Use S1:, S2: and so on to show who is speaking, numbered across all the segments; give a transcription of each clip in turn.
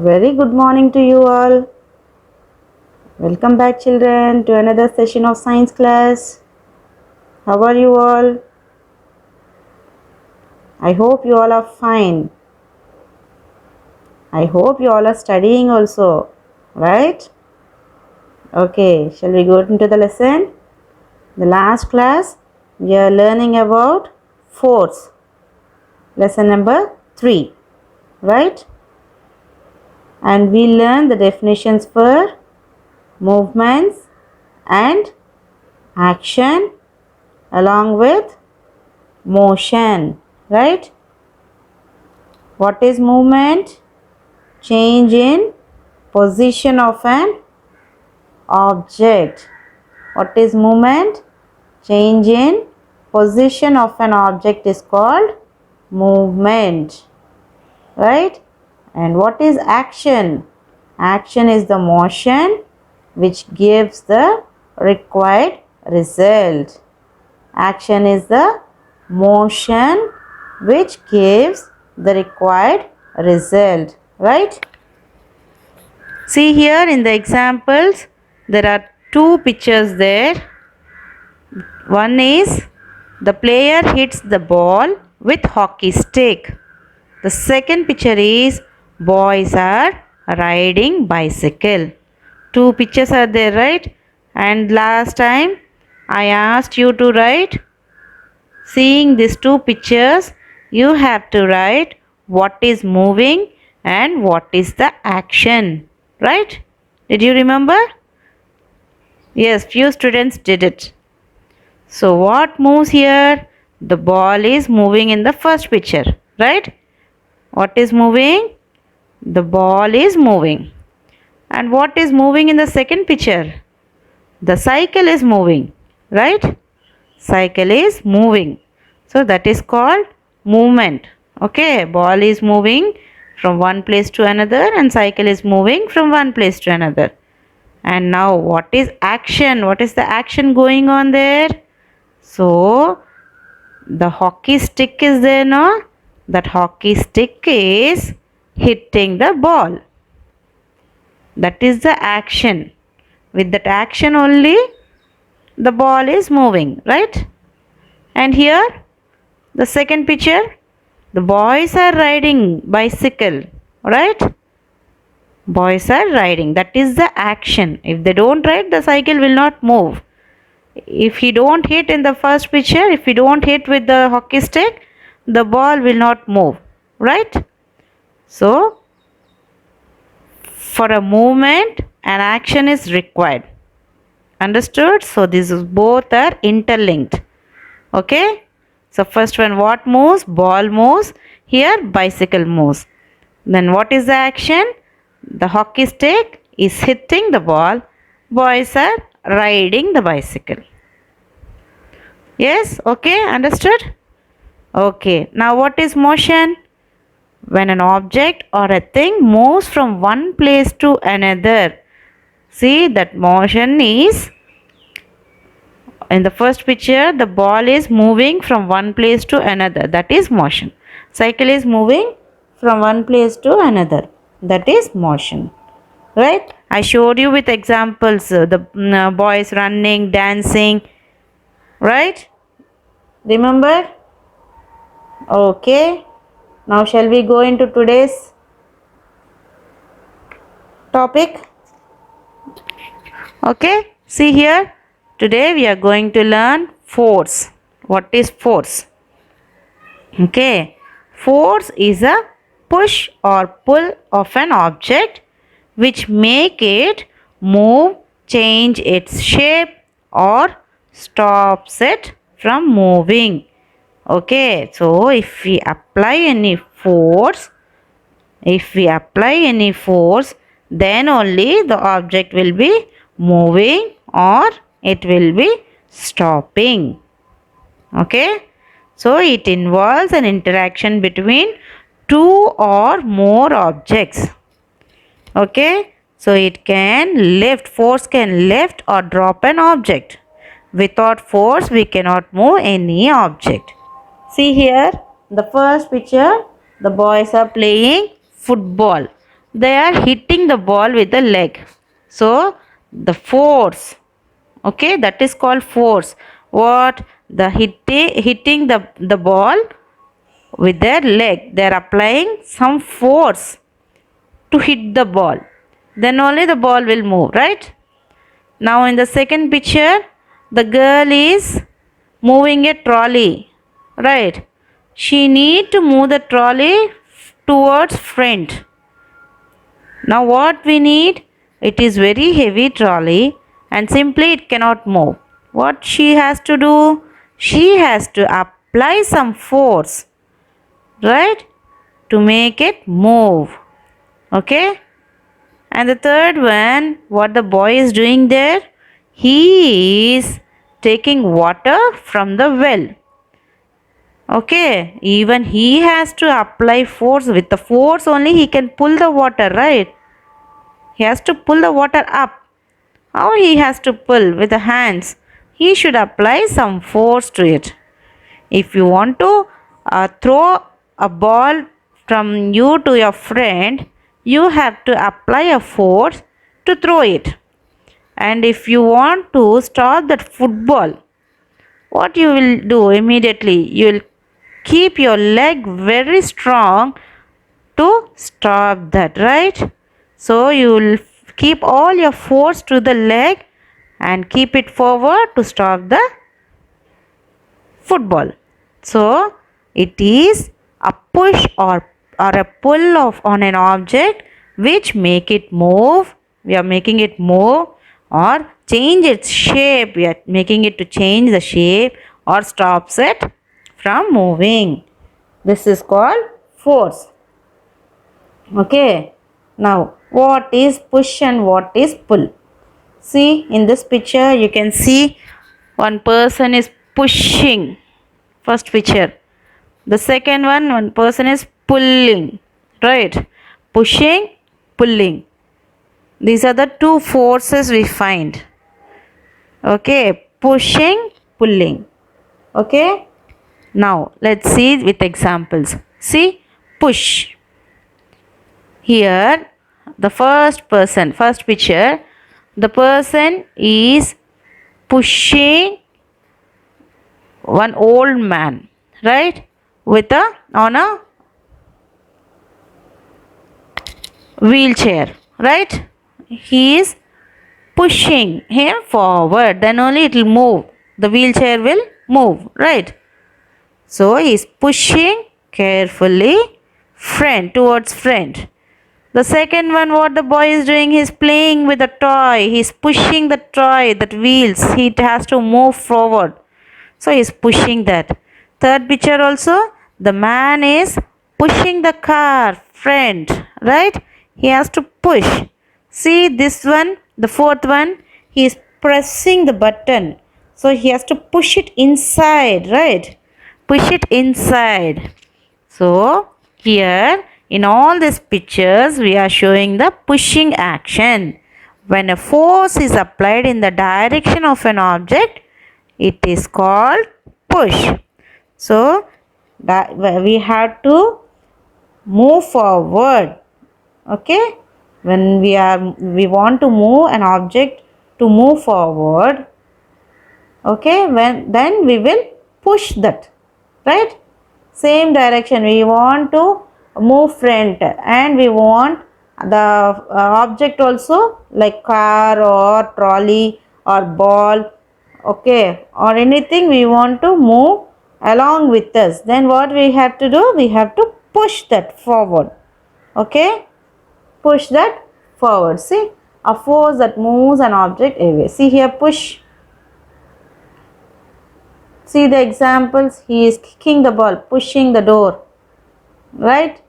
S1: very good morning to you all. Welcome back, children, to another session of science class. How are you all? I hope you all are fine. I hope you all are studying also, right? Okay, shall we go into the lesson? The last class, we are learning about force. Lesson number 3, right? And we learn the definitions for movements and action along with motion, right? What is movement? Change in position of an object. What is movement? Change in position of an object is called movement, right? And what is action? Action is the motion which gives the required result. Action is the motion which gives the required result, right? See here in the examples, there are two pictures there. One is the player hits the ball with hockey stick. The second picture is boys are riding bicycle. Two pictures are there, right? And last time I asked you to write, seeing these two pictures, you have to write what is moving and what is the action, right? Did you remember? Yes, few students did it. So what moves here? The ball is moving in the first picture, right? What is moving? The ball is moving. And what is moving in the second picture? The cycle is moving, right? Cycle is moving. So that is called movement. Okay, ball is moving from one place to another and cycle is moving from one place to another. And now what is action? What is the action going on there? So the hockey stick is there now. That hockey stick is hitting the ball. That is the action. With that action only, the ball is moving, right? And here, the second picture, the boys are riding bicycle, right? Boys are riding. That is the action. If they don't ride, the cycle will not move. If he don't hit in the first picture, if he don't hit with the hockey stick, the ball will not move, right? So, for a movement, an action is required. Understood? So, these both are interlinked. Okay? So, first one, what moves? Ball moves. Here, bicycle moves. Then, what is the action? The hockey stick is hitting the ball. Boys are riding the bicycle. Yes? Okay? Understood? Okay. Now, what is motion? When an object or a thing moves from one place to another. See, that motion is, in the first picture, the ball is moving from one place to another. That is motion. Cycle is moving from one place to another. That is motion. Right? I showed you with examples. The boys running, dancing. Right? Remember? Okay. Now shall we go into today's topic? Okay. See here. Today we are going to learn force. What is force? Okay. Force is a push or pull of an object which make it move, change its shape or stops it from moving. Okay. So if we apply any force, then only the object will be moving or it will be stopping. Okay. So it involves an interaction between two or more objects. Okay. So it can lift, force can lift or drop an object. Without force, we cannot move any object. See here, the first picture, the boys are playing football. they are hitting the ball with the leg. So the force, okay, that is called force. What? The hitting the ball with their leg. They are applying some force to hit the ball. Then only the ball will move, right? Now in the second picture, the girl is moving a trolley, right? She need to move the trolley towards front. Now what we need? It is very heavy trolley and simply it cannot move. What she has to do? She has to apply some force, right, to make it move. Okay? And the third one, what the boy is doing there? He is taking water from the well. Okay, even he has to apply force. With the force only he can pull the water, right? He has to pull the water up. How he has to pull? With the hands. He should apply some force to it. If you want to throw a ball from you to your friend, you have to apply a force to throw it. And if you want to stop that football, what you will do immediately? You will keep your leg very strong to stop that, right? So you will keep all your force to the leg and keep it forward to stop the football. So it is a push or a pull of on an object which make it move. We are making it move or change its shape. We are making it to change the shape or stops it from moving. This is called force. Okay. Now what is push and what is pull? See in this picture you can see one person is pushing. First picture. The second one person is pulling, right? Pushing, pulling. These are the two forces we find. Okay, pushing, pulling. Okay. Now let's see with examples. See, push. Here, the first picture, the person is pushing one old man, right, with on a wheelchair, right? He is pushing him forward, then only it will move. The wheelchair will move, right? So he is pushing carefully towards front. The second one, what the boy is doing, he is playing with a toy. He is pushing the toy, that wheels. He has to move forward. So he is pushing that. Third picture also, the man is pushing the car front, right? He has to push. See this one, the fourth one, he is pressing the button. So he has to push it inside, right? Push it inside. So here in all these pictures we are showing the pushing action. When a force is applied in the direction of an object, it is called push. So that we have to move forward. Okay, when we want to move an object to move forward, okay, then we will push that, right? Same direction, we want to move front and we want the object also, like car or trolley or ball, okay, or anything we want to move along with us. Then what we have to do? We have to push that forward. Okay, push that forward. See, a force that moves an object away. See here, push. See the examples. He is kicking the ball, pushing the door, right?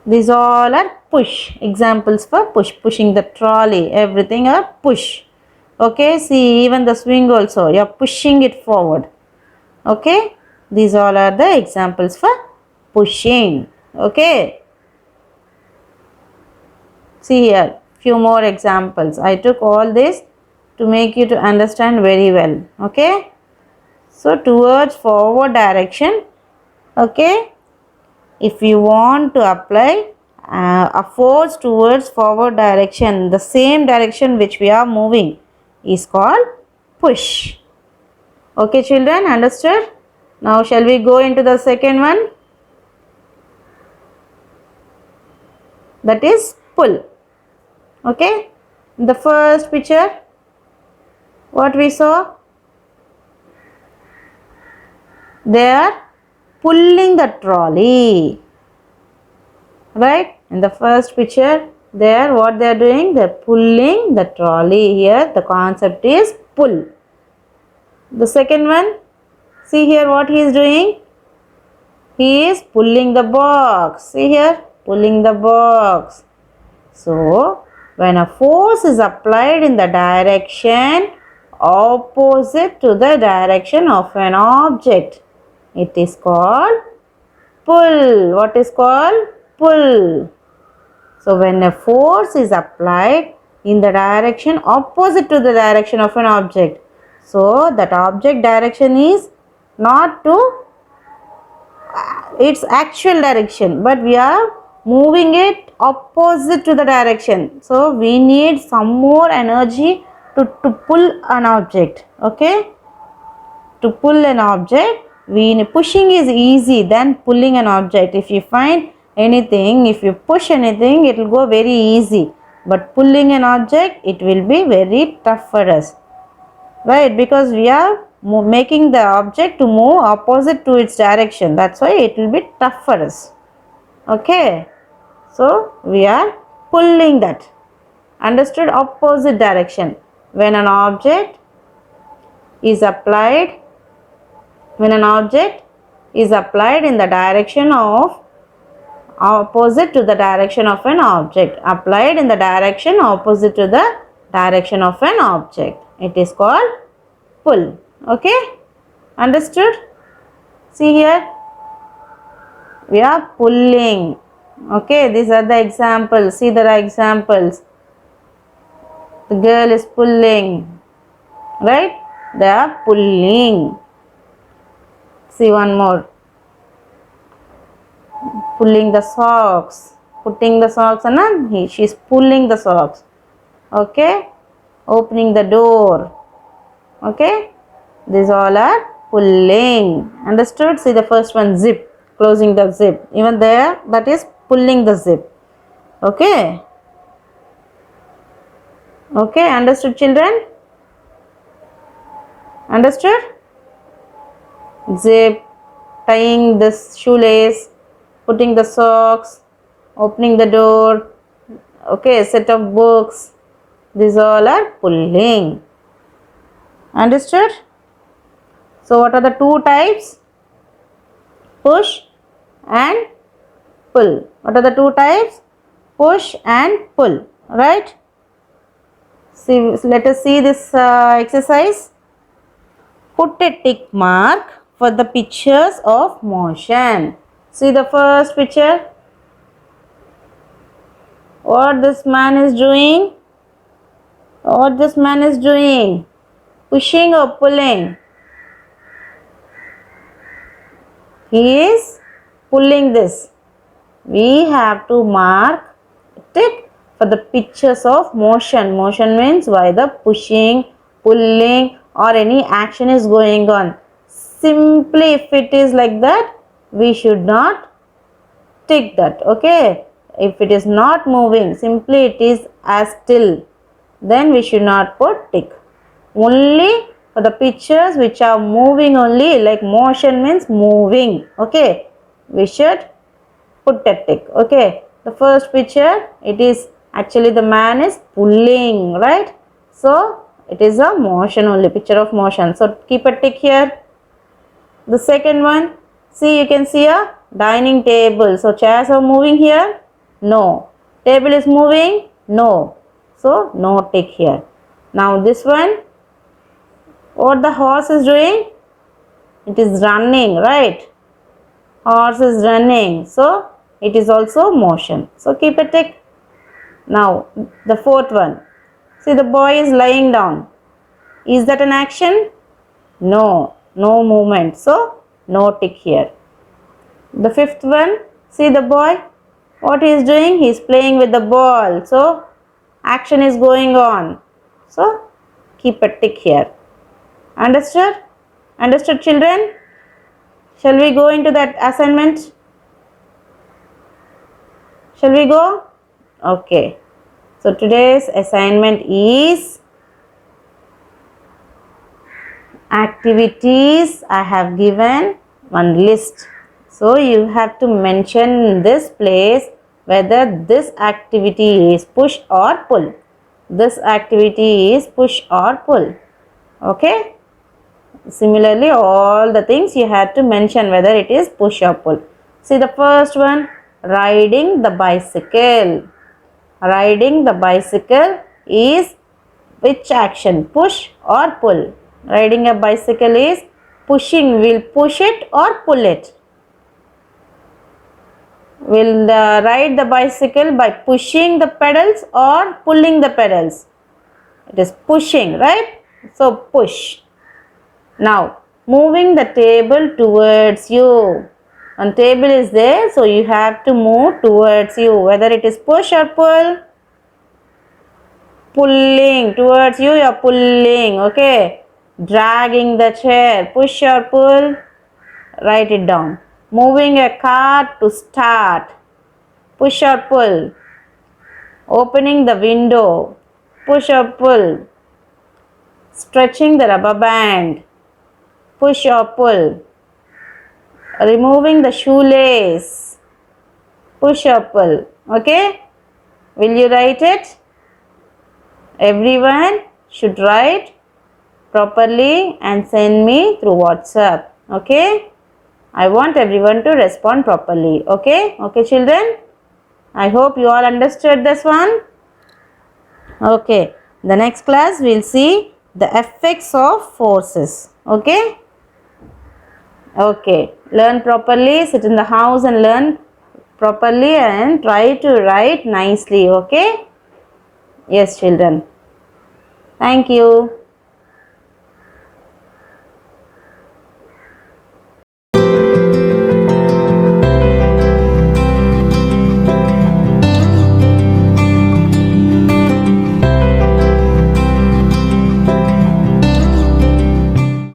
S1: These all are push. Examples for push. Pushing the trolley, everything are push. Okay, see even the swing also, you are pushing it forward. Okay, these all are the examples for pushing. Okay, see here few more examples. I took all this to make you to understand very well. Okay, so towards forward direction, okay, if you want to apply a force towards forward direction, the same direction which we are moving, is called push. Okay children, understood? Now shall we go into the second one? That is pull. Okay, the first picture, what we saw? They are pulling the trolley. Right? In the first picture, there what they are doing? They are pulling the trolley. Here the concept is pull. The second one, see here what he is doing? He is pulling the box. See here, pulling the box. So, when a force is applied in the direction opposite to the direction of an object, it is called pull. What is called? Pull. So, when a force is applied in the direction opposite to the direction of an object, so that object direction is not to its actual direction, but we are moving it opposite to the direction. So, we need some more energy to pull an object. Okay, to pull an object, pushing is easy than pulling an object. If you find anything, if you push anything, it will go very easy, but pulling an object, it will be very tough for us, right? Because we are making the object to move opposite to its direction. That's why it will be tough for us. Okay, so we are pulling that. Understood? Opposite direction. When an object is applied, in the direction of opposite to the direction of an object, applied in the direction opposite to the direction of an object, it is called pull. Okay, understood? See here, we are pulling. Okay, these are the examples. See, there are examples. The girl is pulling, right? They are pulling. See one more. Pulling the socks. Putting the socks and she is pulling the socks. Okay, opening the door. Okay, these all are pulling. Understood? See the first one, zip, closing the zip. Even there, that is pulling the zip. Okay. Okay, understood children? Understood? Zip, tying the shoelace, putting the socks, opening the door. Okay, set of books. These all are pulling. Understood? So, what are the two types? Push and pull. What are the two types? Push and pull. Right? See, let us see this exercise. Put a tick mark for the pictures of motion. See the first picture. What this man is doing? What this man is doing? Pushing or pulling? He is pulling this. We have to mark tick for the pictures of motion. Motion means why the pushing, pulling or any action is going on. Simply if it is like that, we should not tick that. Okay. If it is not moving, simply it is as still, then we should not put tick. Only for the pictures which are moving only, like motion means moving. Okay. We should put a tick. Okay. The first picture, it is actually the man is pulling, right? So, it is a motion only, picture of motion. So, keep a tick here. The second one, see, you can see a dining table. So, chairs are moving here? No. Table is moving? No. So, no tick here. Now, this one, what the horse is doing? It is running, right? Horse is running. So, it is also motion. So, keep a tick. Now, the fourth one. See, the boy is lying down. Is that an action? No. No movement. So, no tick here. The fifth one. See the boy. What he is doing? He is playing with the ball. So, action is going on. So, keep a tick here. Understood? Understood, children? Shall we go into that assignment? Shall we go? Okay. So, today's assignment is activities. I have given one list. So, you have to mention this place whether this activity is push or pull. This activity is push or pull. Okay. Similarly, all the things you have to mention whether it is push or pull. See the first one, riding the bicycle. Riding the bicycle is which action? Push or pull? Riding a bicycle is pushing. Will push it or pull it? Will ride the bicycle by pushing the pedals or pulling the pedals? It is pushing, right? So push. Now moving the table towards you. One table is there, so you have to move towards you. Whether it is push or pull? Pulling towards you, you are pulling. Okay. Dragging the chair, push or pull? Write it down. Moving a car to start, push or pull? Opening the window, push or pull? Stretching the rubber band, push or pull? Removing the shoelace, push or pull? Okay. Will you write it? Everyone should write properly and send me through WhatsApp. Okay. I want everyone to respond properly. Okay. Okay, children. I hope you all understood this one. Okay. The next class we'll see the effects of forces. Okay. Okay. Learn properly. Sit in the house and learn properly and try to write nicely. Okay. Yes, children. Thank you.